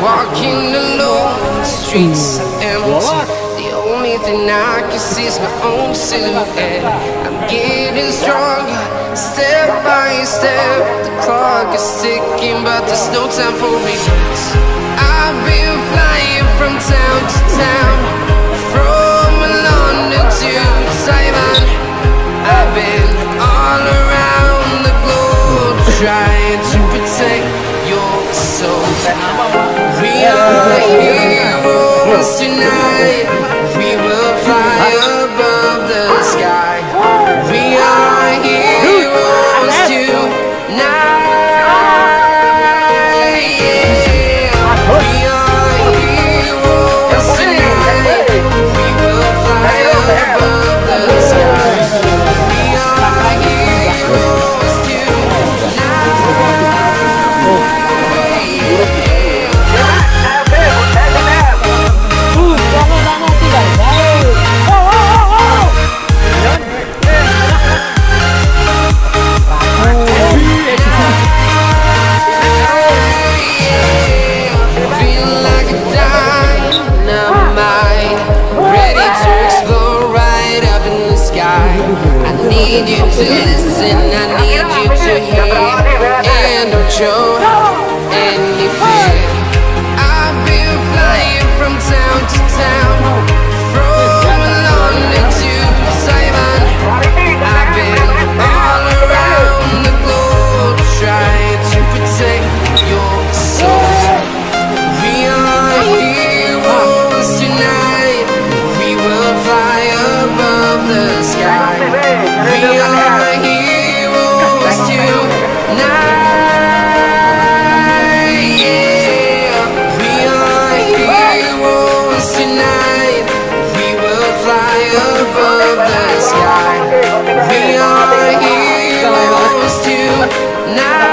walking alone, the streets are empty. The only thing I can see is my own silhouette. I'm getting stronger, step by step. The clock is ticking, but there's no time for regrets. I've been flying from town to town, from London to Taiwan. I've been all around the globe, trying to protect your soul. We are heroes tonight. We will fly above the sky. We are heroes tonight. Yeah. We are heroes tonight. We will fly above the sky. We are heroes tonight. I need you to listen, I need you to hear, and don't show any fear. I've been flying from town to town, from London to Taiwan. I've been all around the globe, trying to protect your soul. We are heroes tonight. We will fly above the sky. We are heroes tonight. Yeah. We are heroes tonight. We will fly above the sky. We are heroes tonight.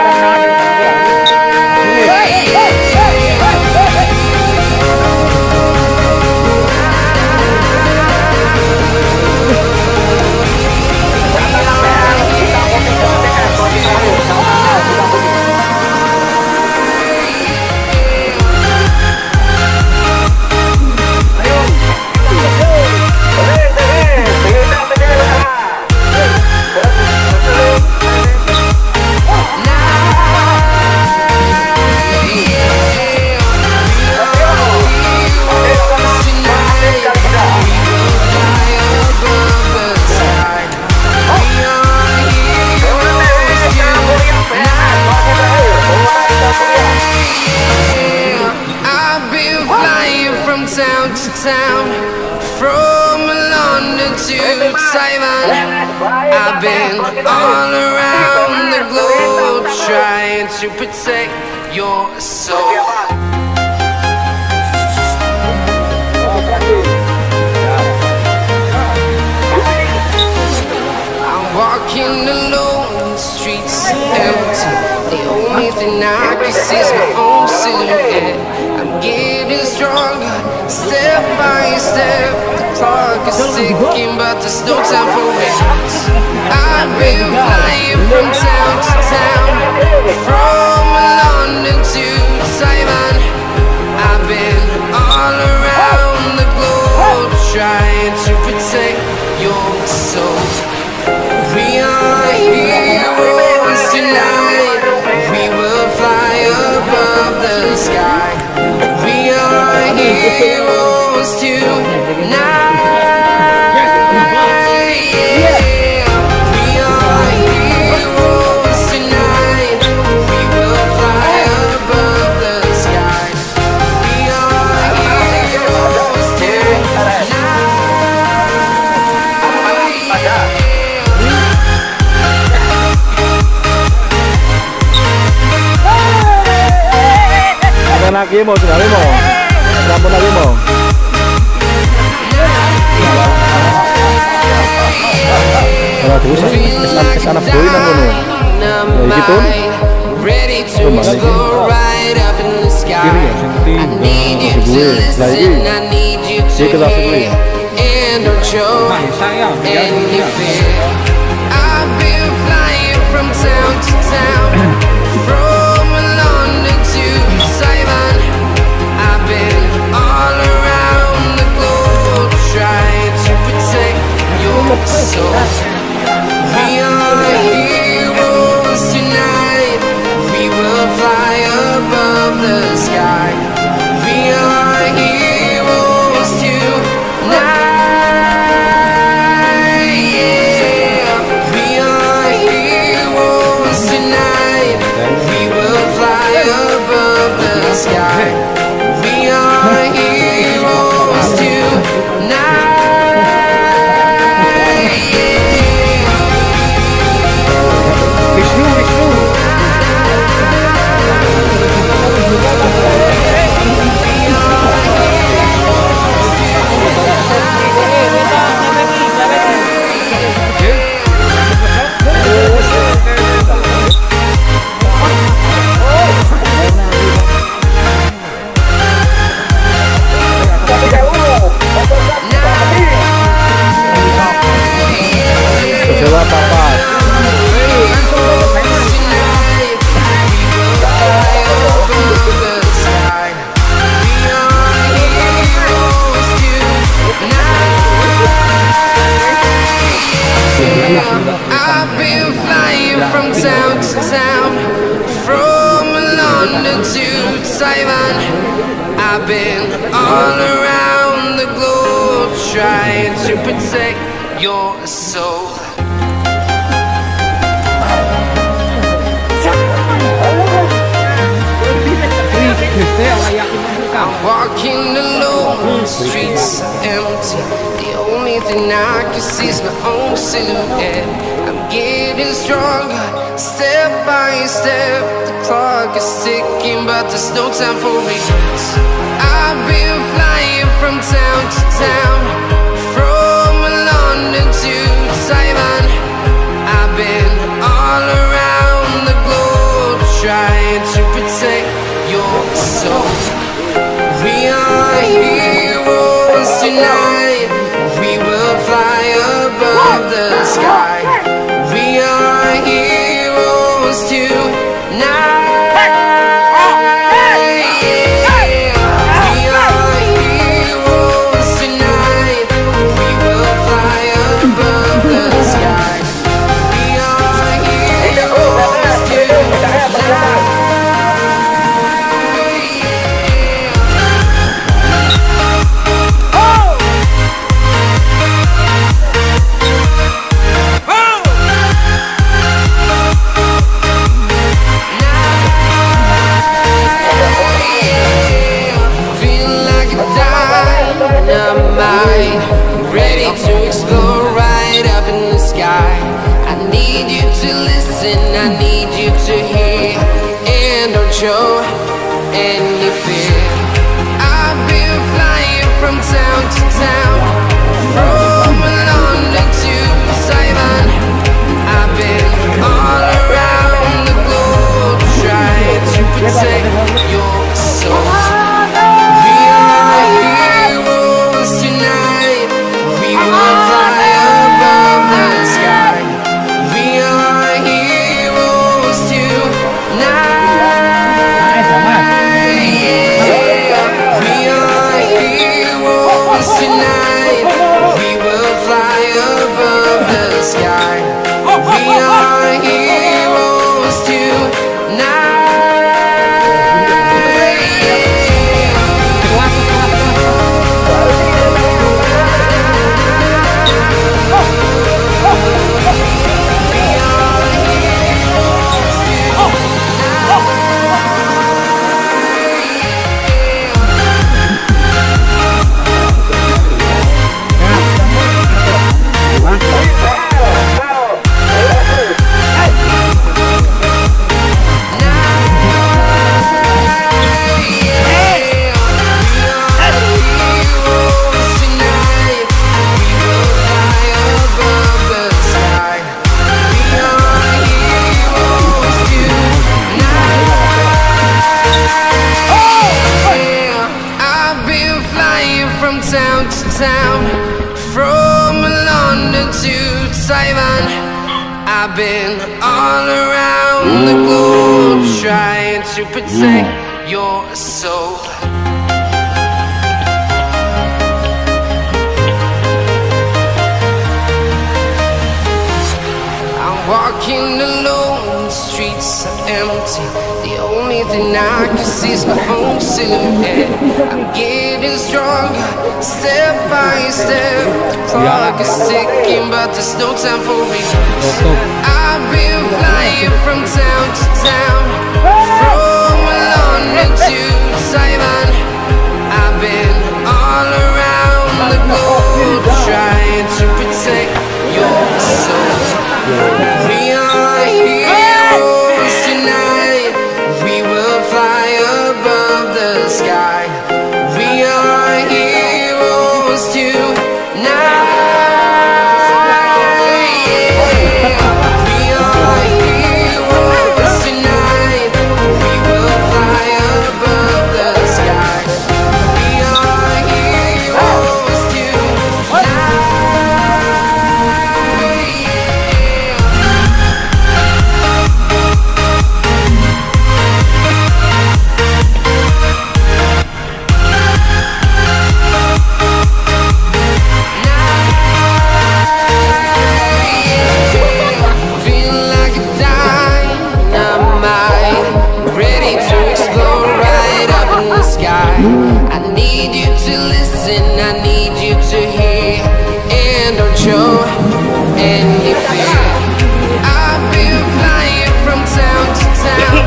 Town to town, from London to Taiwan. I've been all around the globe, trying to protect your soul. I'm walking alone, the streets are empty. The only thing I can see is my own silhouette. I'm getting stronger, step by step. The clock is ticking, but there's no time for regrets. I've been flying from town to town, from London to Taiwan. I've been all around the globe, trying to protect your soul. We are heroes tonight. We will fly above the sky. We are heroes tonight. Yeah. We are heroes tonight. We will fly above the sky. We are heroes tonight. Lagi mo, sinabi mo. Sinabi lagi mo. Wala tuh sa anak boy nang ano. Gitu. Kiri ya, senti. Gue lagi. Dia ke atas gue. I've been flying from town to town, from London to Taiwan. Taiwan. I've been all around the globe trying to protect your soul. I'm walking alone, the streets are empty. The only thing I can see is my own silhouette. I'm getting stronger, step by step. The clock is ticking, but there's no time for regrets. I've been flying from town to town, from London to Taiwan. I've been all around the globe trying to protect your soul. We are heroes tonight. We will fly above the sky. We are heroes tonight. We are heroes tonight. We will fly above the sky. We are heroes tonight. Ready to explore right up in the sky. I need you to listen, I need you to hear, and don't show any fear. I've been flying from town to town, from London to Taiwan. I've been all around the globe trying to protect your soul. We are heroes tonight. We will fly above the sky. We are heroes tonight. We are heroes tonight. We will fly above the sky. We are heroes tonight. From London to Taiwan, I've been all around the globe trying to protect your soul. I'm walking alone, the streets are empty. The only thing I can see is my own silhouette. I'm getting stronger, step by step. The clock is ticking, but there's no time for regrets. I've been flying from town to town, from London to Taiwan. I've been all around the globe trying to protect your soul. We are heroes tonight. We will fly above the sky. We are heroes tonight. We are heroes tonight. We will fly above the to listen, I need you to hear, and don't show any fear. I've been flying from town to town,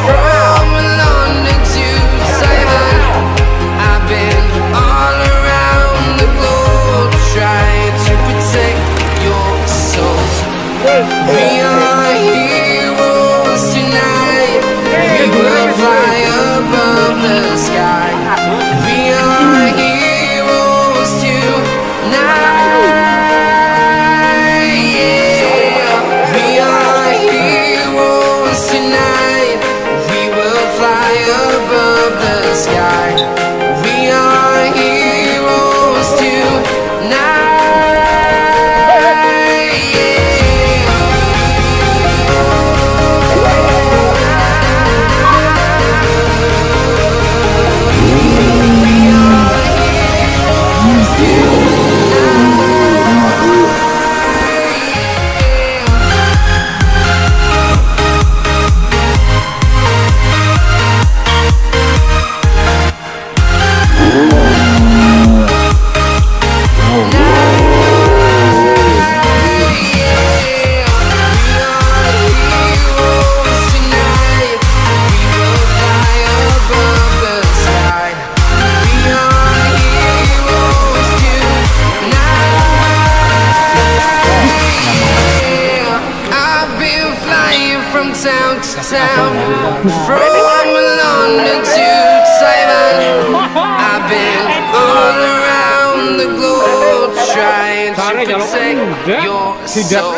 from London to Taiwan. I've been all around the globe trying to protect your soul. We are heroes tonight. We will fly above the sky. We are heroes tonight. Yeah. We are heroes tonight. We will fly above the sky. We are heroes tonight. Town to town, from London to Taiwan. I've been all around the globe trying to protect your soul.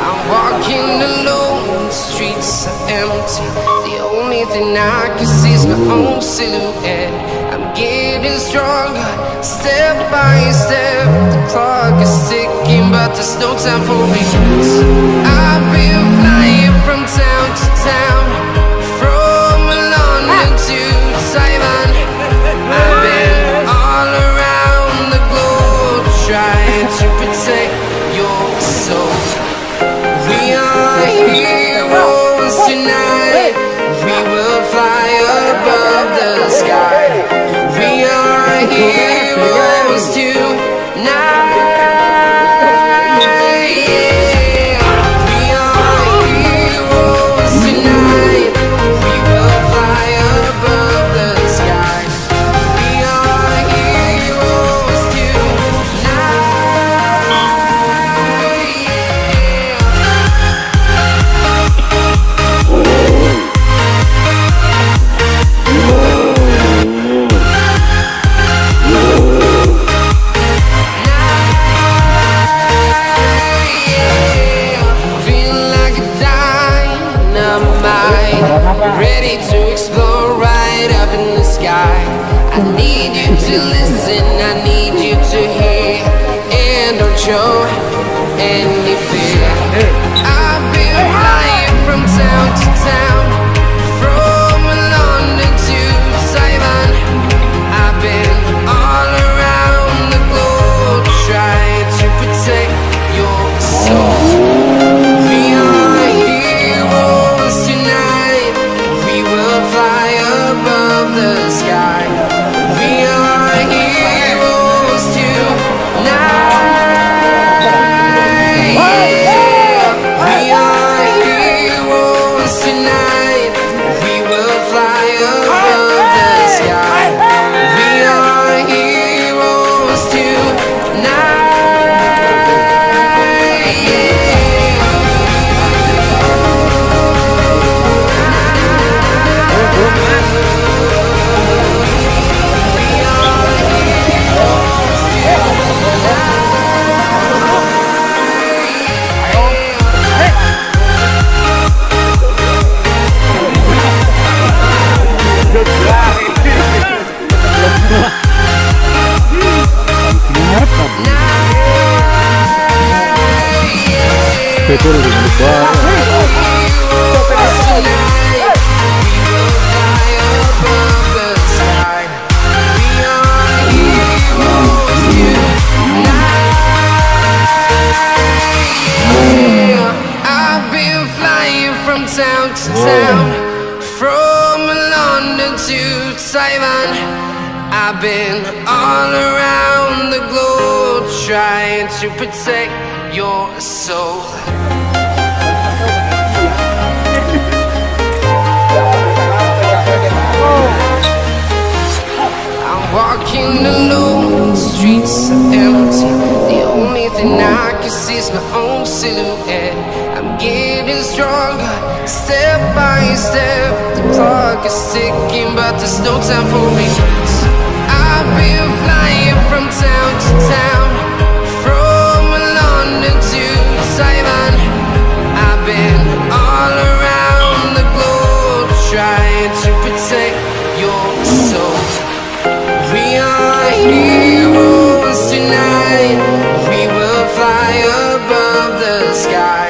I'm walking alone, the streets are empty. The only thing I can see is my own silhouette. I'm getting stronger, step by step. The clock is ticking, but there's no time for regrets. I've been flying from town to town, from London to Taiwan. I've been all around the globe trying to protect your soul. We are heroes tonight. We will fly above the sky. We are heroes tonight. Yeah. We are heroes tonight. We will fly above the sky. We are heroes ready to explore right up in the sky. I need you to listen, I need you to hear, and don't show any fear. I've been flying from town to town, from London to Taiwan. I've been all around the globe trying to protect your soul. We are heroes tonight. We will fly above the sky. We are heroes tonight. Yeah. We are heroes tonight. We will fly above the sky. We are heroes tonight. Betul lupa. I've been Taiwan. I've been all around the globe trying to protect your soul. I'm walking alone, the streets are empty. The only thing I can see is my own silhouette. I'm getting stronger, step by step. The clock is ticking, but there's no time for me. I've been flying from town to town, from London to Taiwan. I've been all around the globe trying to protect your soul. We are heroes tonight. We will fly above the sky.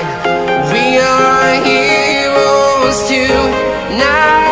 We are heroes tonight.